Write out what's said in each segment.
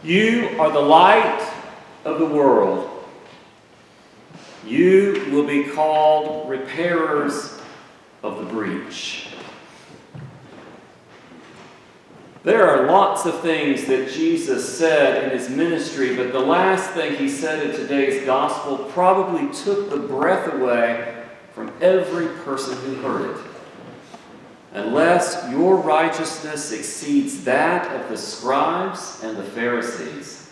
You are the light of the world. You will be called repairers of the breach. There are lots of things that Jesus said in his ministry, but the last thing he said in today's gospel probably took the breath away from every person who heard it. Unless your righteousness exceeds that of the scribes and the Pharisees,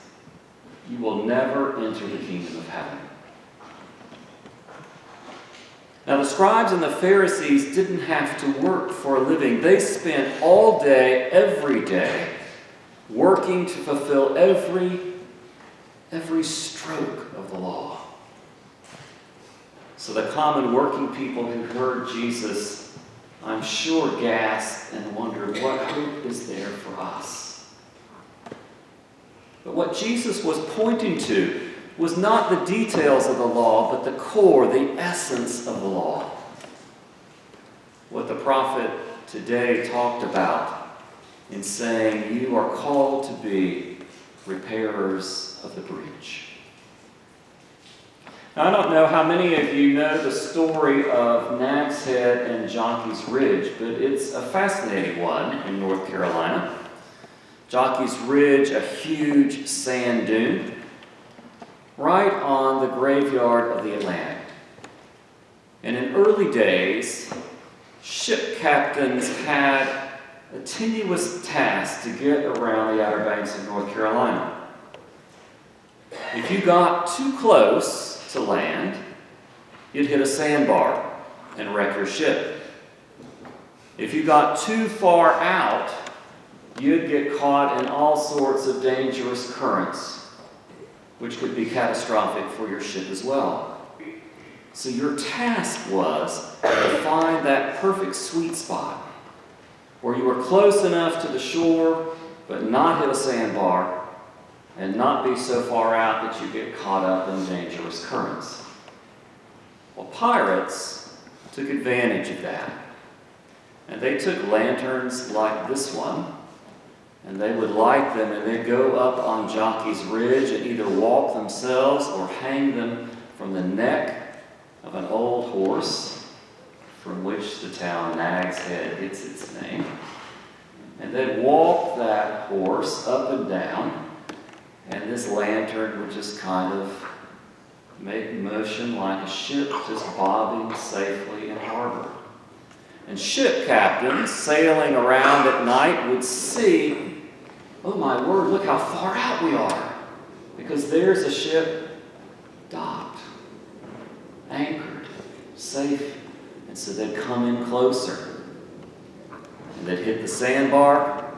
you will never enter the kingdom of heaven. Now, the scribes and the Pharisees didn't have to work for a living. They spent all day, every day, working to fulfill every stroke of the law. So the common working people who heard Jesus, I'm sure, gasped and wondered, what hope is there for us? But what Jesus was pointing to was not the details of the law, but the core, the essence of the law. What the prophet today talked about in saying, you are called to be repairers of the breach. Now, I don't know how many of you know the story of Nag's Head and Jockey's Ridge, but it's a fascinating one in North Carolina. Jockey's Ridge, a huge sand dune, right on the graveyard of the Atlantic. And in early days, ship captains had a tenuous task to get around the Outer Banks of North Carolina. If you got too close to land, you'd hit a sandbar and wreck your ship. If you got too far out, you'd get caught in all sorts of dangerous currents, which could be catastrophic for your ship as well. So your task was to find that perfect sweet spot where you were close enough to the shore but not hit a sandbar and not be so far out that you get caught up in dangerous currents. Well, pirates took advantage of that. And they took lanterns like this one, and they would light them, and they'd go up on Jockey's Ridge and either walk themselves or hang them from the neck of an old horse from which the town Nag's Head gets its name. And they'd walk that horse up and down, and this lantern would just kind of make motion like a ship just bobbing safely in harbor. And ship captains sailing around at night would see, oh my word, look how far out we are. Because there's a ship docked, anchored, safe. And so they'd come in closer. And they'd hit the sandbar,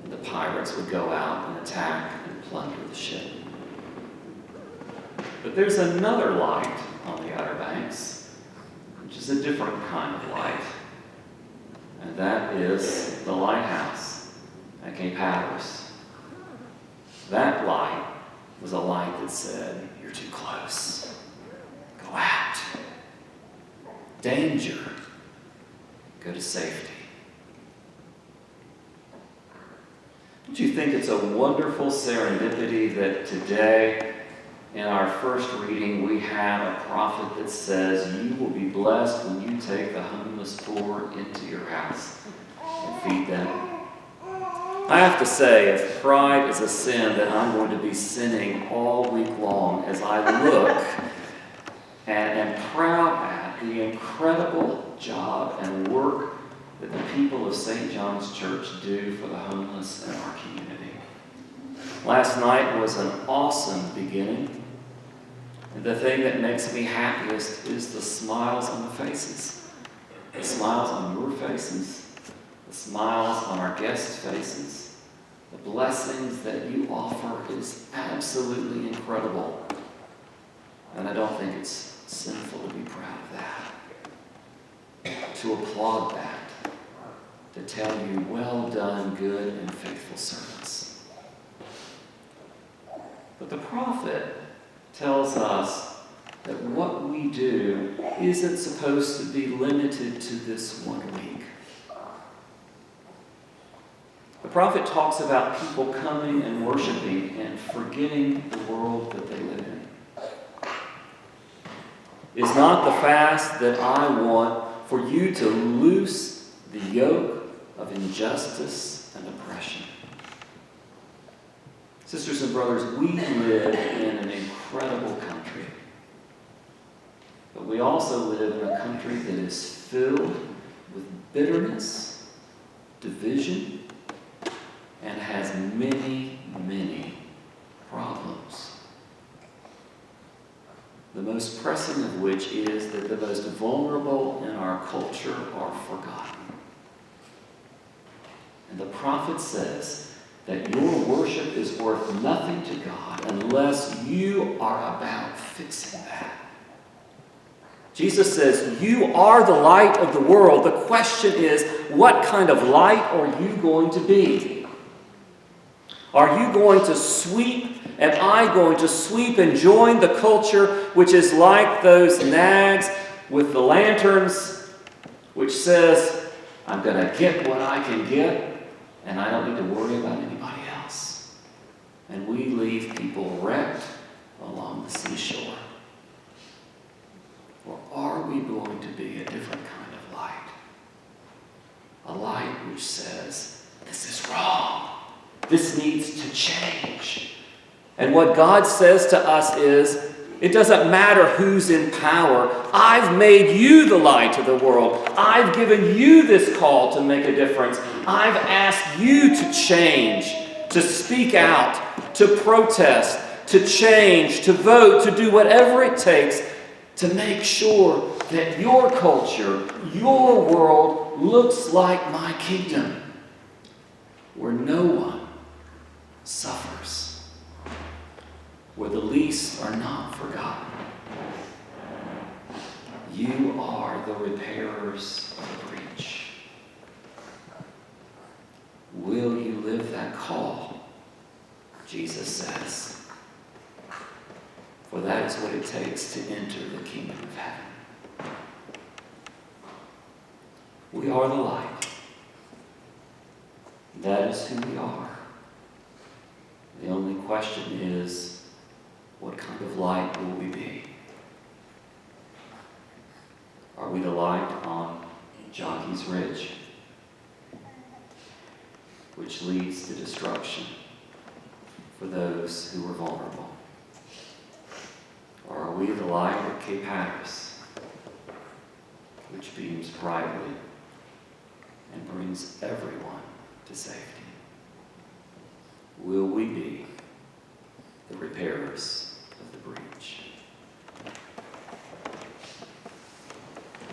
and the pirates would go out and attack and plunder the ship. But there's another light on the Outer Banks, which is a different kind of light. And that is the lighthouse at Cape Hatteras. That light was a light that said, you're too close. Go out. Danger. Go to safety. Don't you think it's a wonderful serendipity that today, in our first reading, we have a prophet that says, you will be blessed when you take the homeless poor into your house and feed them. I have to say, if pride is a sin, then I'm going to be sinning all week long as I look and am proud at the incredible job and work that the people of St. John's Church do for the homeless in our community. Last night was an awesome beginning. And the thing that makes me happiest is the smiles on the faces. The smiles on your faces. The smiles on our guests' faces. The blessings that you offer is absolutely incredible. And I don't think it's sinful to be proud of that. To applaud that. To tell you, well done, good and faithful servants. But the prophet tells us that what we do isn't supposed to be limited to this 1 week. The prophet talks about people coming and worshiping and forgetting the world that they live in. Is not the fast that I want for you to loose the yoke of injustice and oppression. Sisters and brothers, we live in an incredible country. But we also live in a country that is filled with bitterness, division, and has many, many problems. The most pressing of which is that the most vulnerable in our culture are forgotten. And the prophet says that your worship is worth nothing to God unless you are about fixing that. Jesus says, you are the light of the world. The question is, what kind of light are you going to be? Are you going to sweep? Am I going to sweep and join the culture which is like those nags with the lanterns, which says, I'm going to get what I can get, and I don't need to worry about anybody else? And we leave people wrecked along the seashore. Or are we going to be a different kind of light? A light which says, this is wrong. This needs to change. And what God says to us is, it doesn't matter who's in power. I've made you the light of the world. I've given you this call to make a difference. I've asked you to change, to speak out, to protest, to change, to vote, to do whatever it takes to make sure that your culture, your world looks like my kingdom, where no one suffers, where the least are not forgotten. You are the repairers of the breach. Will you live that call? Jesus says. For that is what it takes to enter the kingdom of heaven. We are the light. That is who we are. The only question is, what kind of light will we be? Are we the light on Jockey's Ridge, which leads to destruction for those who are vulnerable? Or are we the light at Cape Hatteras, which beams brightly and brings everyone to safety? Will we be the repairers